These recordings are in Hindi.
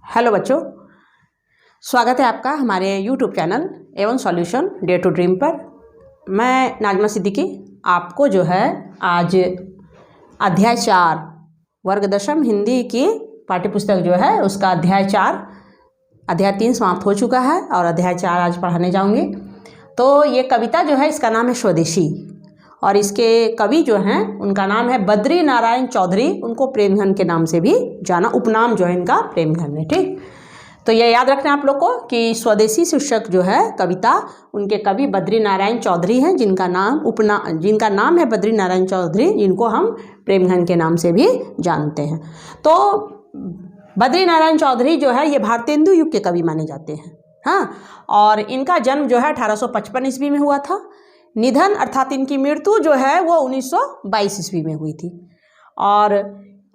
हेलो बच्चों, स्वागत है आपका हमारे YouTube channel Avon solution day to dream पर। मैं नाजमा सिद्दीकी आपको जो है आज अध्याय 4 वर्ग दशम हिंदी की पाठ्यपुस्तक जो है उसका अध्याय 4 अध्याय 3 समाप्त हो चुका है और अध्याय 4 आज पढ़ाने जाऊंगी। तो ये कविता जो है इसका नाम है स्वदेशी और इसके कवि जो हैं उनका नाम है बद्री नारायण चौधरी। उनको प्रेमघन के नाम से भी जाना, उपनाम जो है इनका प्रेमघन है। ठीक, तो ये याद रखना आप लोग को कि स्वदेशी शीर्षक जो है कविता उनके कवि बद्री नारायण चौधरी हैं, जिनका नाम है बद्री नारायण चौधरी, जिनको हम प्रेमघन के नाम से भी जानते हैं। तो बद्री नारायण चौधरी जो है ये भारतेंदु युग के कवि माने जाते हैं। हाँ, और इनका जन्म जो है 1855 ईस्वी में हुआ था। निधन अर्थात इनकी मृत्यु जो है वो 1922 ईस्वी में हुई थी। और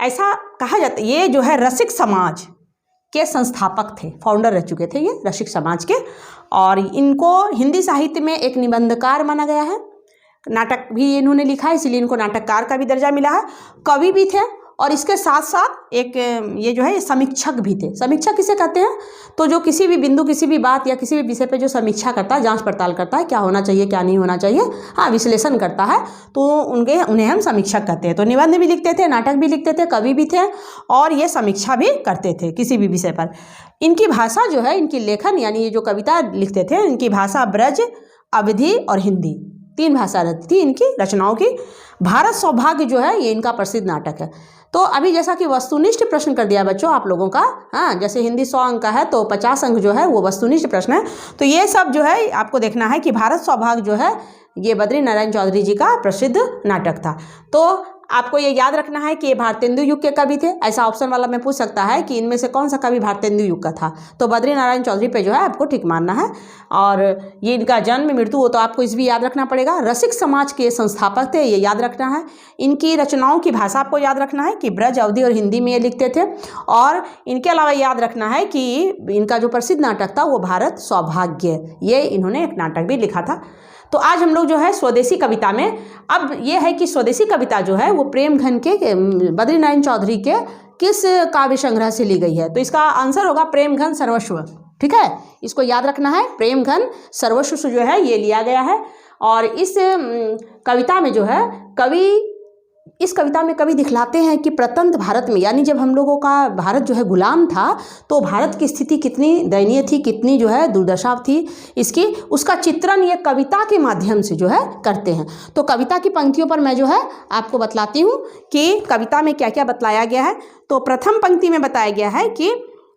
ऐसा कहा जाता है ये जो है रसिक समाज के संस्थापक थे, फाउंडर रह चुके थे ये रसिक समाज के। और इनको हिंदी साहित्य में एक निबंधकार माना गया है। नाटक भी इन्होंने लिखा है, इसलिए इनको नाटककार का भी दर्जा मिला है। कवि भी थे और इसके साथ साथ एक ये जो है समीक्षक भी थे। समीक्षा किसे कहते हैं? तो जो किसी भी बिंदु, किसी भी बात या किसी भी विषय पे जो समीक्षा करता है, जांच पड़ताल करता है, क्या होना चाहिए क्या नहीं होना चाहिए, हाँ विश्लेषण करता है, तो उन्हें हम समीक्षक कहते हैं। तो निबंध भी लिखते थे, नाटक भी लिखते थे, कवि भी थे और ये समीक्षा भी करते थे किसी भी विषय पर। इनकी भाषा जो है, इनकी लेखन यानी ये जो कविता लिखते थे, इनकी भाषा ब्रज, अवधी और हिंदी, 3 भाषा रहती थी इनकी रचनाओं की। भारत सौभाग्य जो है ये इनका प्रसिद्ध नाटक है। तो अभी जैसा कि वस्तुनिष्ठ प्रश्न कर दिया बच्चों आप लोगों का, हाँ जैसे हिंदी 100 अंक का है तो 50 अंक जो है वो वस्तुनिष्ठ प्रश्न है। तो ये सब जो है आपको देखना है कि भारत सौभाग्य जो है ये बद्री नारायण चौधरी जी का प्रसिद्ध नाटक था। तो आपको ये याद रखना है कि ये भारतेंदु युग के कवि थे। ऐसा ऑप्शन वाला में पूछ सकता है कि इनमें से कौन सा कवि भारतेंदु युग का था, तो बद्री नारायण चौधरी पे जो है आपको ठीक मानना है। और ये इनका जन्म मृत्यु हो तो आपको इस भी याद रखना पड़ेगा। रसिक समाज के संस्थापक थे, ये याद रखना है। इनकी रचनाओं की भाषा आपको याद रखना है कि ब्रज, अवधी और हिंदी में ये लिखते थे। और इनके अलावा याद रखना है कि इनका जो प्रसिद्ध नाटक था वो भारत सौभाग्य, ये इन्होंने एक नाटक भी लिखा था। तो आज हम लोग जो है स्वदेशी कविता में, अब ये है कि स्वदेशी कविता जो है वो प्रेमघन के बद्री नारायण चौधरी के किस काव्य संग्रह से ली गई है, तो इसका आंसर होगा प्रेमघन सर्वस्व। ठीक है, इसको याद रखना है, प्रेमघन सर्वस्व से जो है ये लिया गया है। और इस कविता में जो है इस कविता में कवि दिखलाते हैं कि प्रतंत्र भारत में, यानी जब हम लोगों का भारत जो है गुलाम था, तो भारत की स्थिति कितनी दयनीय थी, कितनी जो है दुर्दशा थी इसकी, उसका चित्रण ये कविता के माध्यम से जो है करते हैं। तो कविता की पंक्तियों पर मैं जो है आपको बतलाती हूँ कि कविता में क्या क्या बतलाया गया है। तो प्रथम पंक्ति में बताया गया है कि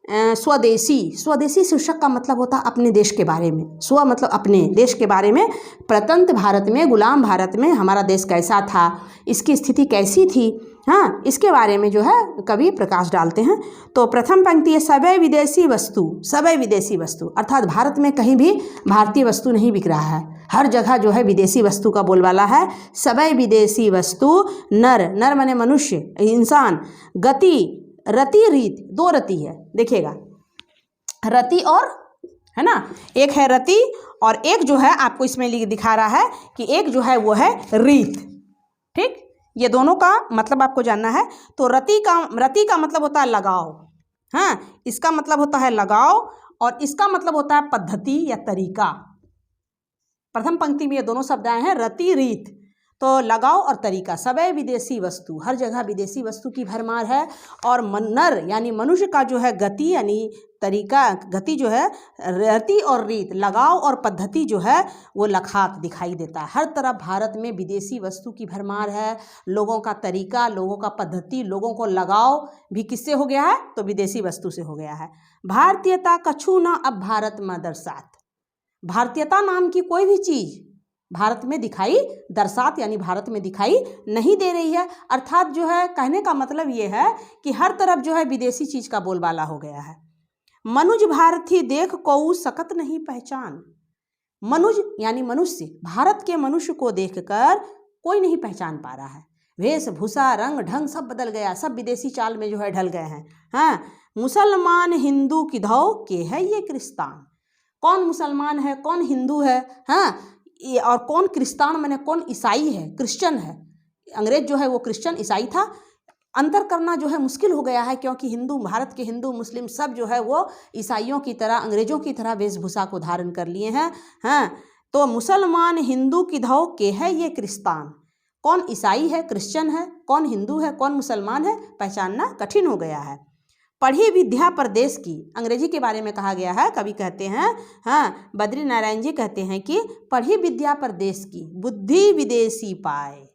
स्वदेशी शीर्षक का मतलब होता है अपने देश के बारे में। स्व मतलब अपने देश के बारे में, प्रतंत्र भारत में, गुलाम भारत में हमारा देश कैसा था, इसकी स्थिति कैसी थी, हाँ इसके बारे में जो है कवि प्रकाश डालते हैं। तो प्रथम पंक्ति है सबै विदेशी वस्तु, अर्थात भारत में कहीं भी भारतीय वस्तु नहीं बिक रहा है, हर जगह जो है विदेशी वस्तु का बोलबाला है। सबै विदेशी वस्तु, नर माने मनुष्य, इंसान, गति, रति, रीत, 2 रति है, देखिएगा रति और, है ना, एक है रति और एक जो है आपको इसमें दिखा रहा है कि एक जो है वो है रीत। ठीक, ये दोनों का मतलब आपको जानना है। तो रति का मतलब होता है लगाव, हाँ इसका मतलब होता है लगाव और इसका मतलब होता है पद्धति या तरीका। प्रथम पंक्ति में ये दोनों शब्द आए हैं, रति रीत, तो लगाव और तरीका। सबै विदेशी वस्तु, हर जगह विदेशी वस्तु की भरमार है। और नर यानी मनुष्य का जो है गति यानी तरीका, गति जो है, रति और रीत, लगाव और पद्धति जो है वो लखात दिखाई देता है। हर तरफ भारत में विदेशी वस्तु की भरमार है, लोगों का तरीका, लोगों का पद्धति, लोगों को लगाव भी किससे हो गया है, तो विदेशी वस्तु से हो गया है। भारतीयता कछु न अब भारत में दर्शात, भारतीयता नाम की कोई भी चीज़ भारत में दिखाई दर्शात यानी भारत में दिखाई नहीं दे रही है। अर्थात जो है कहने का मतलब ये है कि हर तरफ जो है विदेशी चीज का बोलबाला हो गया है। मनुज भारती देख को सकत नहीं पहचान, मनुज यानी मनुष्य, भारत के मनुष्य को देखकर कोई नहीं पहचान पा रहा है। वेशभूषा, रंग ढंग सब बदल गया, सब विदेशी चाल में जो है ढल गए हैं। हाँ, मुसलमान हिंदू किधौ के है ये क्रिस्तान, कौन मुसलमान है कौन हिंदू है, हाँ और कौन क्रिस्तान माने कौन ईसाई है, क्रिश्चियन है। अंग्रेज जो है वो क्रिश्चियन ईसाई था। अंतर करना जो है मुश्किल हो गया है, क्योंकि हिंदू, भारत के हिंदू मुस्लिम सब जो है वो ईसाइयों की तरह, अंग्रेजों की तरह वेशभूषा को धारण कर लिए हैं। हाँ, तो मुसलमान हिंदू किधौ के है ये क्रिस्तान, कौन ईसाई है, क्रिश्चियन है, कौन हिंदू है, कौन मुसलमान है, पहचानना कठिन हो गया है। पढ़ी विद्या परदेश की, अंग्रेजी के बारे में कहा गया है। कवि कहते हैं, हाँ, बद्री नारायण जी कहते हैं कि पढ़ी विद्या परदेश की, बुद्धि विदेशी पाए।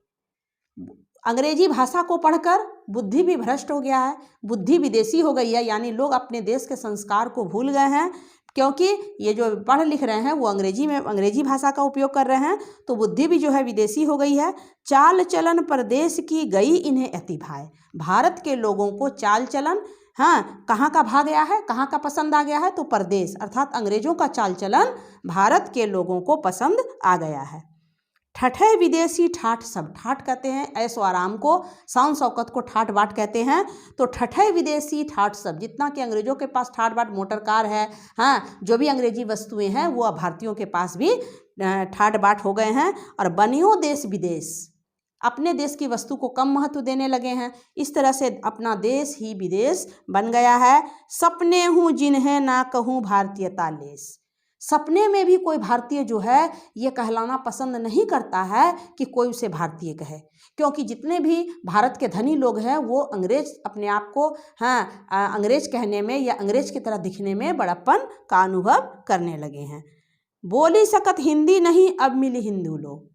अंग्रेजी भाषा को पढ़कर बुद्धि भी भ्रष्ट हो गया है, बुद्धि विदेशी हो गई है, यानी लोग अपने देश के संस्कार को भूल गए हैं, क्योंकि ये जो पढ़ लिख रहे हैं वो अंग्रेजी में, अंग्रेजी भाषा का उपयोग कर रहे हैं, तो बुद्धि भी जो है विदेशी हो गई है। चाल चलन परदेश की गई इन्हें अति भाए, भारत के लोगों को चाल चलन, हाँ, कहाँ का भा गया है, कहाँ का पसंद आ गया है, तो परदेश अर्थात अंग्रेजों का चाल चलन भारत के लोगों को पसंद आ गया है। ठठे विदेशी ठाठ सब, ठाठ कहते हैं ऐशो आराम को, शान शौकत को ठाठ बाट कहते हैं। तो ठठे विदेशी ठाठ सब, जितना कि अंग्रेजों के पास ठाठ बाट मोटर कार है, हाँ, जो भी अंग्रेजी वस्तुएं हैं वो अब भारतीयों के पास भी ठाठ बाट हो गए हैं। और बनियो देश विदेश, अपने देश की वस्तु को कम महत्व देने लगे हैं, इस तरह से अपना देश ही विदेश बन गया है। सपने हूँ जिन्हें ना कहूँ भारतीयता लेस, सपने में भी कोई भारतीय जो है ये कहलाना पसंद नहीं करता है कि कोई उसे भारतीय कहे, क्योंकि जितने भी भारत के धनी लोग हैं वो अंग्रेज अपने आप को, हाँ, अंग्रेज कहने में या अंग्रेज की तरह दिखने में बड़प्पन का अनुभव करने लगे हैं। बोली सकत हिंदी नहीं अब मिली हिंदू लोग,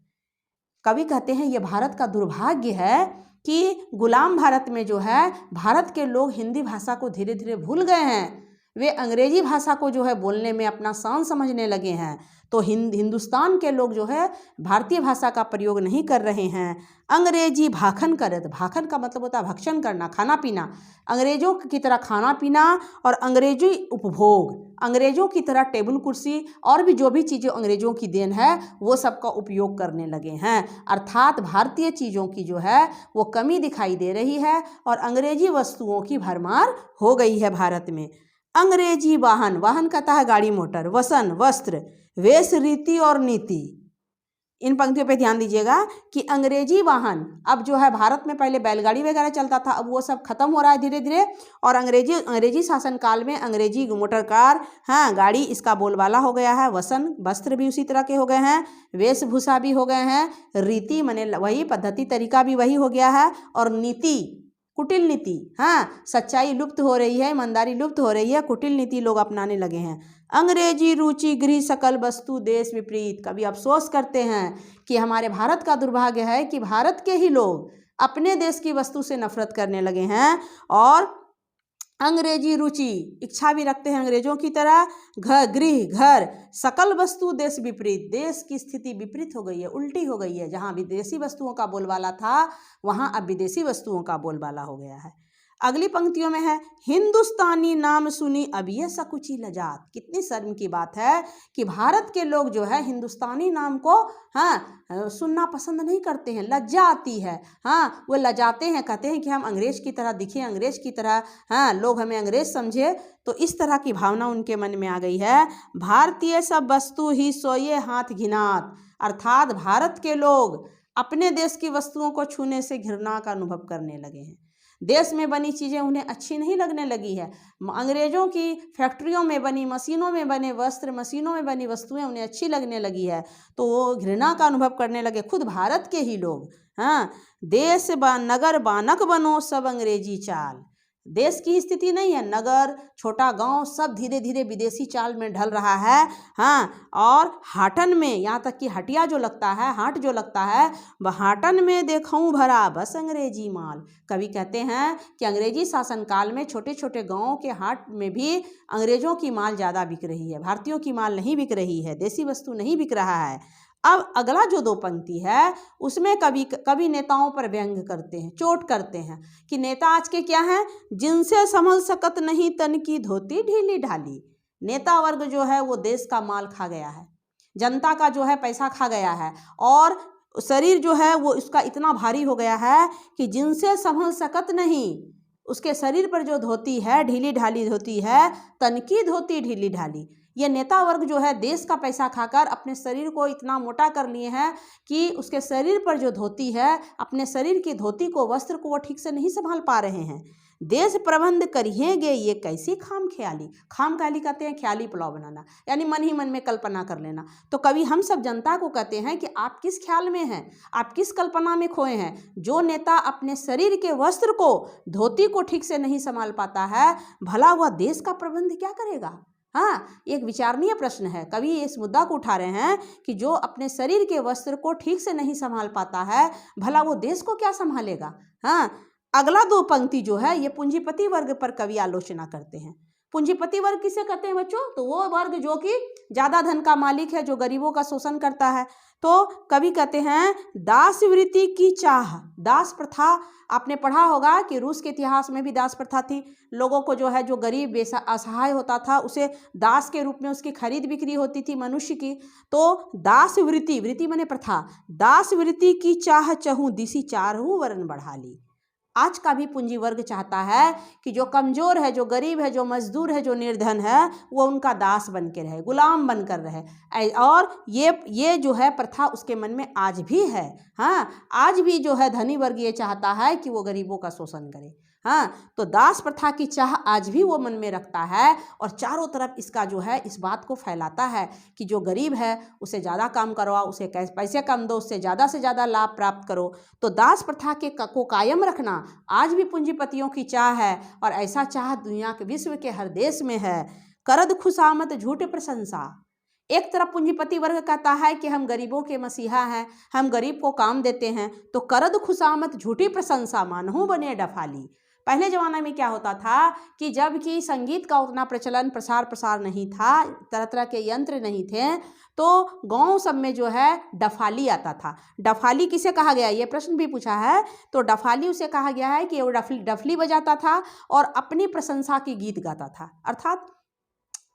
कवि कहते हैं ये भारत का दुर्भाग्य है कि गुलाम भारत में जो है भारत के लोग हिंदी भाषा को धीरे धीरे भूल गए हैं, वे अंग्रेजी भाषा को जो है बोलने में अपना शान समझने लगे हैं। तो हिंदुस्तान के लोग जो है भारतीय भाषा का प्रयोग नहीं कर रहे हैं। अंग्रेजी भाखन करत, भाखन का मतलब होता है भक्षण करना, खाना पीना, अंग्रेजों की तरह खाना पीना और अंग्रेजी उपभोग, अंग्रेजों की तरह टेबल कुर्सी और भी जो भी चीज़ें अंग्रेजों की देन है वो सब का उपयोग करने लगे हैं। अर्थात भारतीय चीज़ों की जो है वो कमी दिखाई दे रही है और अंग्रेजी वस्तुओं की भरमार हो गई है भारत में। अंग्रेजी वाहन, वाहन कहता है गाड़ी मोटर, वसन वस्त्र, वेश रीति और नीति, इन पंक्तियों पे ध्यान दीजिएगा कि अंग्रेजी वाहन, अब जो है भारत में पहले बैलगाड़ी वगैरह चलता था, अब वो सब खत्म हो रहा है धीरे धीरे, और अंग्रेजी शासन काल में अंग्रेजी मोटर कार, हाँ, गाड़ी, इसका बोलबाला हो गया है। वसन वस्त्र भी उसी तरह के हो गए हैं, वेशभूषा भी हो गए हैं, रीति माने वही पद्धति तरीका भी वही हो गया है, और नीति, कुटिल नीति, हाँ, सच्चाई लुप्त हो रही है, ईमानदारी लुप्त हो रही है, कुटिल नीति लोग अपनाने लगे हैं। अंग्रेजी रुचि गृह सकल वस्तु देश विपरीत, कभी अफसोस करते हैं कि हमारे भारत का दुर्भाग्य है कि भारत के ही लोग अपने देश की वस्तु से नफरत करने लगे हैं और अंग्रेजी रुचि, इच्छा भी रखते हैं अंग्रेजों की तरह, घर गृह घर सकल वस्तु देश विपरीत, देश की स्थिति विपरीत हो गई है, उल्टी हो गई है, जहाँ विदेशी वस्तुओं का बोलबाला था वहाँ अब विदेशी वस्तुओं का बोलबाला हो गया है। अगली पंक्तियों में है हिंदुस्तानी नाम सुनी अब ये सकुची लजात, कितनी शर्म की बात है कि भारत के लोग जो है हिंदुस्तानी नाम को, हाँ, सुनना पसंद नहीं करते हैं, लज्जा आती है, हाँ, वो लजाते हैं, कहते हैं कि हम अंग्रेज की तरह दिखें, अंग्रेज की तरह, हाँ, लोग हमें अंग्रेज समझे, तो इस तरह की भावना उनके मन में आ गई है। भारतीय सब वस्तु ही सोये हाथ घिनात, अर्थात भारत के लोग अपने देश की वस्तुओं को छूने से घृणा का अनुभव करने लगे हैं, देश में बनी चीज़ें उन्हें अच्छी नहीं लगने लगी है, अंग्रेजों की फैक्ट्रियों में बनी, मशीनों में बने वस्त्र, मशीनों में बनी वस्तुएं उन्हें अच्छी लगने लगी है, तो वो घृणा का अनुभव करने लगे, खुद भारत के ही लोग, हाँ, देश नगर बानक बनो सब अंग्रेजी चाल, देश की स्थिति नहीं है, नगर छोटा गांव सब धीरे धीरे विदेशी चाल में ढल रहा है, हाँ, और हाटन में, यहाँ तक कि हटिया जो लगता है, हाट जो लगता है, वह हाटन में देखूं भरा बस अंग्रेजी माल, कवि कहते हैं कि अंग्रेजी शासनकाल में छोटे छोटे गांवों के हाट में भी अंग्रेजों की माल ज़्यादा बिक रही है, भारतीयों की माल नहीं बिक रही है, देसी वस्तु नहीं बिक रहा है। अब अगला जो दो पंक्ति है उसमें कवि नेताओं पर व्यंग करते हैं, चोट करते हैं कि नेता आज के क्या हैं, जिनसे संभल सकत नहीं तन की धोती ढीली ढाली, नेता वर्ग जो है वो देश का माल खा गया है, जनता का जो है पैसा खा गया है, और शरीर जो है वो इसका इतना भारी हो गया है कि जिनसे संभल सकत नहीं, उसके शरीर पर जो धोती है ढीली ढाली धोती है, तन की धोती ढीली ढाली, ये नेता वर्ग जो है देश का पैसा खाकर अपने शरीर को इतना मोटा कर लिए हैं कि उसके शरीर पर जो धोती है, अपने शरीर की धोती को, वस्त्र को वो ठीक से नहीं संभाल पा रहे हैं। देश प्रबंध करिएगे ये कैसी खाम ख्याली। खाम ख्याली कहते हैं ख्याली पुलाव बनाना, यानी मन ही मन में कल्पना कर लेना। तो कभी हम सब जनता को कहते हैं कि आप किस ख्याल में हैं, आप किस कल्पना में खोए हैं। जो नेता अपने शरीर के वस्त्र को, धोती को ठीक से नहीं संभाल पाता है, भला वह देश का प्रबंध क्या करेगा। हाँ, एक विचारणीय प्रश्न है। कभी इस मुद्दा को उठा रहे हैं कि जो अपने शरीर के वस्त्र को ठीक से नहीं संभाल पाता है, भला वो देश को क्या संभालेगा। हाँ, अगला दो पंक्ति जो है ये पूंजीपति वर्ग पर कवि आलोचना करते हैं। पूंजीपति वर्ग किसे कहते हैं बच्चों, तो वो वर्ग जो कि ज़्यादा धन का मालिक है, जो गरीबों का शोषण करता है। तो कवि कहते हैं दास वृत्ति की चाह, दास प्रथा। आपने पढ़ा होगा कि रूस के इतिहास में भी दास प्रथा थी। लोगों को जो है, जो गरीब असहाय होता था, उसे दास के रूप में उसकी खरीद बिक्री होती थी मनुष्य की। तो दास वृत्ति, वृत्ति माने प्रथा, दास वृत्ति की चाह चहूँ दिसी चारहूँ वरन बढ़ा ली। आज का भी पूंजी वर्ग चाहता है कि जो कमज़ोर है, जो गरीब है, जो मजदूर है, जो निर्धन है, वो उनका दास बन के रहे, गुलाम बन कर रहे। और ये जो है प्रथा उसके मन में आज भी है। हाँ, आज भी जो है धनी वर्ग ये चाहता है कि वो गरीबों का शोषण करे। हाँ, तो दास प्रथा की चाह आज भी वो मन में रखता है और चारों तरफ इसका जो है इस बात को फैलाता है कि जो गरीब है उसे ज़्यादा काम करवाओ, उसे पैसे कम दो, उससे ज़्यादा से ज़्यादा लाभ प्राप्त करो। तो दास प्रथा को कायम रखना आज भी पूंजीपतियों की चाह है और ऐसा चाह दुनिया के, विश्व के हर देश में है। करद खुशामत झूठ प्रशंसा। एक तरफ पूंजीपति वर्ग कहता है कि हम गरीबों के मसीहा हैं, हम गरीब को काम देते हैं, तो करद खुशामत झूठी प्रशंसा मानहू बने डफाली। पहले ज़माने में क्या होता था कि जब कि संगीत का उतना प्रचलन प्रसार नहीं था, तरह तरह के यंत्र नहीं थे, तो गांव सब में जो है डफाली आता था। डफाली किसे कहा गया, ये प्रश्न भी पूछा है। तो डफाली उसे कहा गया है कि वो डफली बजाता था और अपनी प्रशंसा की गीत गाता था। अर्थात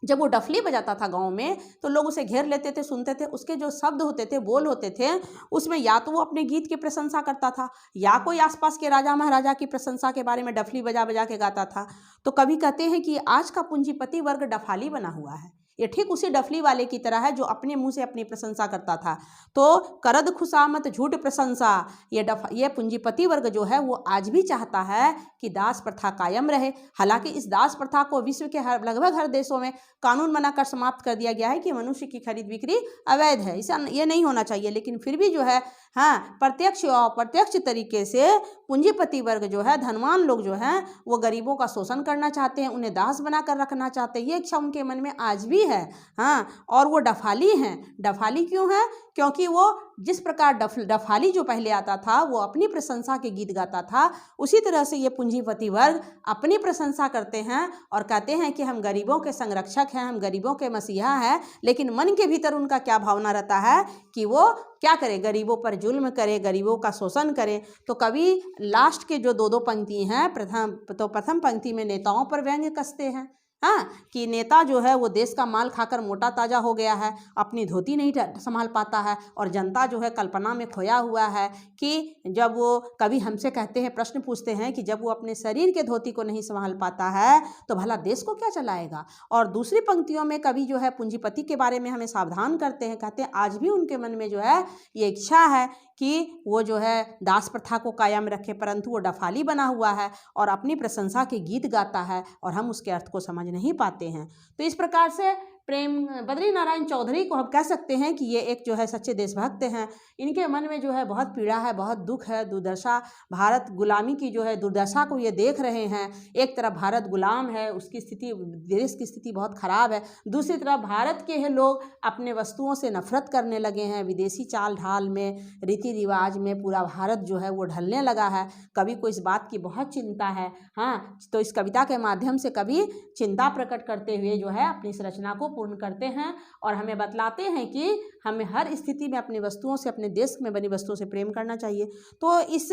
जब वो डफली बजाता था गांव में तो लोग उसे घेर लेते थे, सुनते थे। उसके जो शब्द होते थे, बोल होते थे, उसमें या तो वो अपने गीत की प्रशंसा करता था या कोई आसपास के राजा महाराजा की प्रशंसा के बारे में डफली बजा बजा के गाता था। तो कभी कहते हैं कि आज का पूंजीपति वर्ग डफाली बना हुआ है। ये ठीक उसी डफली वाले की तरह है जो अपने मुंह से अपनी प्रशंसा करता था। तो करद खुशामत झूठ प्रशंसा, ये पूंजीपति वर्ग जो है वो आज भी चाहता है कि दास प्रथा कायम रहे। हालांकि इस दास प्रथा को विश्व के लगभग हर देशों में कानून बनाकर समाप्त कर दिया गया है कि मनुष्य की खरीद बिक्री अवैध है, इसे ये नहीं होना चाहिए। लेकिन फिर भी जो है, हाँ, प्रत्यक्ष और अप्रत्यक्ष तरीके से पूंजीपति वर्ग जो है, धनवान लोग जो हैं, वो गरीबों का शोषण करना चाहते हैं, उन्हें दास बनाकर रखना चाहते हैं। ये इच्छा उनके मन में आज भी है। हाँ, और वो डफाली हैं। डफाली क्यों है? क्योंकि वो जिस प्रकार डफाली जो पहले आता था वो अपनी प्रशंसा के गीत गाता था, उसी तरह से ये पूंजीपति वर्ग अपनी प्रशंसा करते हैं और कहते हैं कि हम गरीबों के संरक्षक हैं, हम गरीबों के मसीहा हैं। लेकिन मन के भीतर उनका क्या भावना रहता है कि वो क्या करे, गरीबों पर जुल्म करे, गरीबों का शोषण करे। तो कभी लास्ट के जो दो पंक्ति हैं, प्रथम पंक्ति में नेताओं पर व्यंग्य कसते हैं। हाँ, कि नेता जो है वो देश का माल खाकर मोटा ताजा हो गया है, अपनी धोती नहीं संभाल पाता है, और जनता जो है कल्पना में खोया हुआ है कि जब वो, कभी हमसे कहते हैं, प्रश्न पूछते हैं कि जब वो अपने शरीर के धोती को नहीं संभाल पाता है तो भला देश को क्या चलाएगा। और दूसरी पंक्तियों में कभी जो है पूंजीपति के बारे में हमें सावधान करते हैं, कहते हैं आज भी उनके मन में जो है ये इच्छा है कि वो जो है दास प्रथा को कायम रखे, परंतु वो डफाली बना हुआ है और अपनी प्रशंसा के गीत गाता है और हम उसके अर्थ को समझ नहीं पाते हैं। तो इस प्रकार से बद्री नारायण चौधरी को हम कह सकते हैं कि ये एक जो है सच्चे देशभक्त हैं। इनके मन में जो है बहुत पीड़ा है, बहुत दुख है, दुर्दशा, भारत गुलामी की जो है दुर्दशा को ये देख रहे हैं। एक तरफ भारत गुलाम है, उसकी स्थिति, देश की स्थिति बहुत ख़राब है। दूसरी तरफ भारत के लोग अपने वस्तुओं से नफरत करने लगे हैं। विदेशी चाल ढाल में, रीति रिवाज में पूरा भारत जो है वो ढलने लगा है। कवि को इस बात की बहुत चिंता है। हाँ, तो इस कविता के माध्यम से कवि चिंता प्रकट करते हुए जो है अपनी इस रचना को पूर्ण करते हैं और हमें बतलाते हैं कि हमें हर स्थिति में अपनी वस्तुओं से, अपने देश में बनी वस्तुओं से प्रेम करना चाहिए। तो इस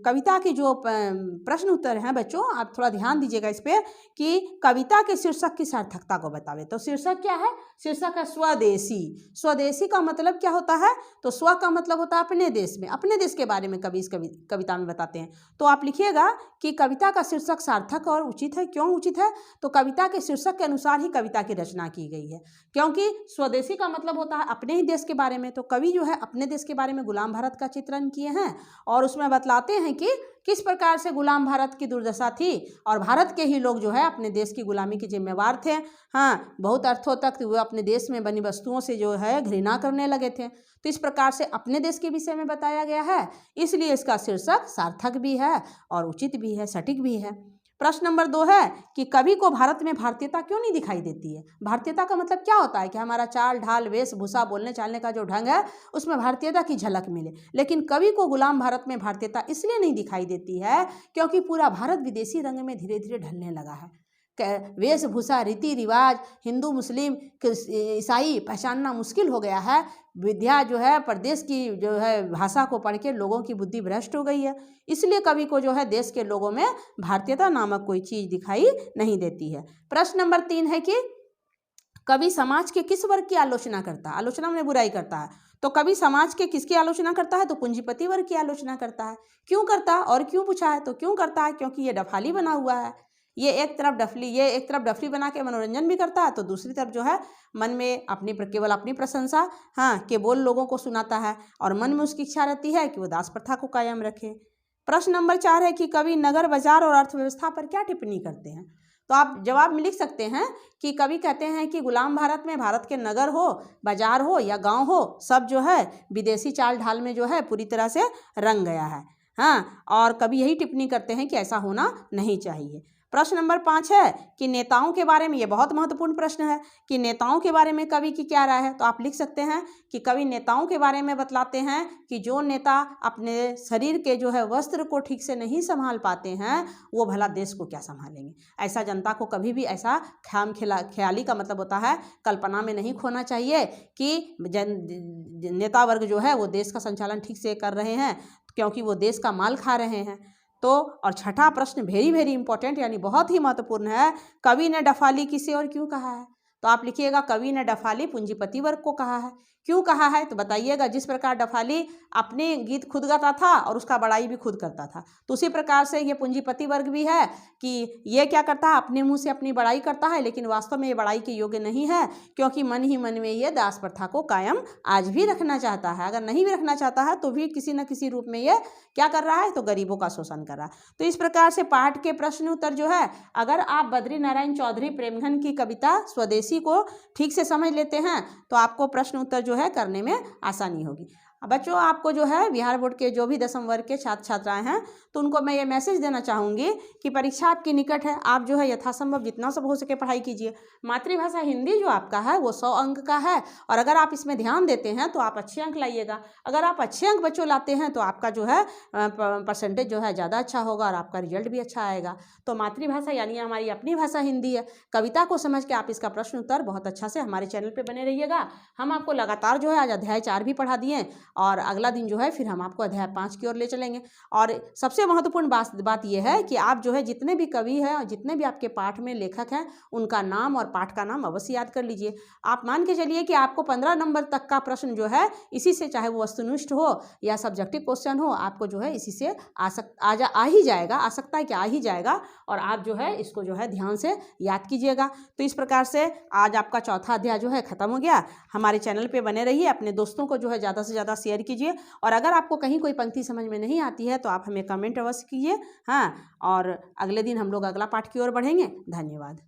कविता के जो प्रश्न उत्तर हैं बच्चों, आप थोड़ा ध्यान दीजिएगा इस पे कि कविता के शीर्षक की सार्थकता को बतावे। तो शीर्षक क्या है? शीर्षक है स्वदेशी। स्वदेशी का मतलब क्या होता है? तो स्व का मतलब होता है अपने देश में, अपने देश के बारे में कवि इस कविता में बताते हैं। तो आप लिखिएगा कि कविता का शीर्षक सार्थक और उचित है। क्यों उचित है? तो कविता के शीर्षक के अनुसार ही कविता की रचना की गई है, क्योंकि स्वदेशी का मतलब होता है अपने ही देश के बारे में। तो कवि जो है अपने देश के बारे में गुलाम भारत का चित्रण किए हैं और उसमें बतलाते हैं कि किस प्रकार से गुलाम भारत की दुर्दशा थी और भारत के ही लोग जो है अपने देश की गुलामी के जिम्मेवार थे। हाँ, बहुत अर्थों तक वो अपने देश में बनी वस्तुओं से जो है घृणा करने लगे थे। तो इस प्रकार से अपने देश के विषय में बताया गया है, इसलिए इसका शीर्षक सार्थक भी है और उचित भी है, सटीक भी है। प्रश्न नंबर 2 है कि कवि को भारत में भारतीयता क्यों नहीं दिखाई देती है। भारतीयता का मतलब क्या होता है कि हमारा चाल ढाल वेशभूषा बोलने चालने का जो ढंग है उसमें भारतीयता की झलक मिले, लेकिन कवि को गुलाम भारत में भारतीयता इसलिए नहीं दिखाई देती है क्योंकि पूरा भारत विदेशी रंग में धीरे धीरे ढलने लगा है। वेशभूषा, रीति रिवाज, हिंदू मुस्लिम ईसाई पहचानना मुश्किल हो गया है। विद्या जो है प्रदेश की जो है भाषा को पढ़ के लोगों की बुद्धि भ्रष्ट हो गई है, इसलिए कवि को जो है देश के लोगों में भारतीयता नामक कोई चीज़ दिखाई नहीं देती है। प्रश्न नंबर 3 है कि कवि समाज के किस वर्ग की आलोचना करता है। आलोचना में बुराई करता है, तो कवि समाज के किसकी आलोचना करता है, तो पूंजीपति वर्ग की आलोचना करता है। क्यों करता है और क्यों पूछा है, तो क्यों करता है क्योंकि ये डफाली बना हुआ है। ये एक तरफ डफली बना के मनोरंजन भी करता है, तो दूसरी तरफ जो है मन में केवल अपनी प्रशंसा के बोल लोगों को सुनाता है और मन में उसकी इच्छा रहती है कि वो दास प्रथा को कायम रखे। प्रश्न नंबर 4 है कि कवि नगर बाजार और अर्थव्यवस्था पर क्या टिप्पणी करते हैं। तो आप जवाब में लिख सकते हैं कि कवि कहते हैं कि गुलाम भारत में भारत के नगर हो, बाजार हो या गांव हो, सब जो है विदेशी चाल ढाल में जो है पूरी तरह से रंग गया है। हाँ, और कवि यही टिप्पणी करते हैं कि ऐसा होना नहीं चाहिए। प्रश्न नंबर 5 है कि नेताओं के बारे में, ये बहुत महत्वपूर्ण प्रश्न है कि नेताओं के बारे में कवि की क्या राय है। तो आप लिख सकते हैं कि कवि नेताओं के बारे में बतलाते हैं कि जो नेता अपने शरीर के जो है वस्त्र को ठीक से नहीं संभाल पाते हैं वो भला देश को क्या संभालेंगे। ऐसा जनता को कभी भी ऐसा ख्याली का मतलब होता है कल्पना में नहीं खोना चाहिए कि नेता वर्ग जो है वो देश का संचालन ठीक से कर रहे हैं, क्योंकि वो देश का माल खा रहे हैं। तो और छठा प्रश्न वेरी वेरी इंपॉर्टेंट यानी बहुत ही महत्वपूर्ण है, कवि ने डफाली किसे और क्यों कहा है। तो आप लिखिएगा कवि ने डफाली पूंजीपति वर्ग को कहा है। क्यों कहा है तो बताइएगा। जिस प्रकार डफाली अपने गीत खुद गाता था और उसका बड़ाई भी खुद करता था, तो उसी प्रकार से ये पूंजीपति वर्ग भी है कि ये क्या करता है, अपने मुंह से अपनी बड़ाई करता है, लेकिन वास्तव में ये बड़ाई के योग्य नहीं है, क्योंकि मन ही मन में ये दास प्रथा को कायम आज भी रखना चाहता है। अगर नहीं भी रखना चाहता है तो भी किसी न किसी रूप में ये क्या कर रहा है, तो गरीबों का शोषण कर रहा है। तो इस प्रकार से पाठ के प्रश्न उत्तर जो है, अगर आप बद्री नारायण चौधरी प्रेमघन की कविता स्वदेशी को ठीक से समझ लेते हैं तो आपको प्रश्न उत्तर जो है करने में आसानी होगी। बच्चों, आपको जो है बिहार बोर्ड के जो भी 10वीं वर्ग के छात्र छात्राएं हैं तो उनको मैं ये मैसेज देना चाहूँगी कि परीक्षा आपकी निकट है, आप जो है यथासंभव जितना सब हो सके पढ़ाई कीजिए। मातृभाषा हिंदी जो आपका है वो 100 अंक का है और अगर आप इसमें ध्यान देते हैं तो आप अच्छे अंक लाइएगा। अगर आप अच्छे अंक बच्चों लाते हैं तो आपका जो है परसेंटेज जो है ज़्यादा अच्छा होगा और आपका रिजल्ट भी अच्छा आएगा। तो मातृभाषा यानी हमारी अपनी भाषा हिंदी है, कविता को समझ के आप इसका प्रश्न उत्तर बहुत अच्छा से हमारे चैनल पर बने रहिएगा। हम आपको लगातार जो है आज अध्याय 4 भी पढ़ा दिए और अगला दिन जो है फिर हम आपको अध्याय 5 की ओर ले चलेंगे। और सबसे महत्वपूर्ण बात यह है कि आप जो है जितने भी कवि हैं और जितने भी आपके पाठ में लेखक हैं उनका नाम और पाठ का नाम अवश्य याद कर लीजिए। आप मान के चलिए कि आपको 15 नंबर तक का प्रश्न जो है इसी से, चाहे वो वस्तुनिष्ठ हो या सब्जेक्टिव क्वेश्चन हो, आपको जो है इसी से आ ही जाएगा, आ सकता है कि आ ही जाएगा और आप जो है इसको जो है ध्यान से याद कीजिएगा। तो इस प्रकार से आज आपका चौथा अध्याय जो है खत्म हो गया। हमारे चैनल पे बने रहिए, अपने दोस्तों को जो है ज़्यादा से ज़्यादा शेयर कीजिए और अगर आपको कहीं कोई पंक्ति समझ में नहीं आती है तो आप हमें कमेंट अवश्य कीजिए। हाँ, और अगले दिन हम लोग अगला पाठ की ओर बढ़ेंगे। धन्यवाद।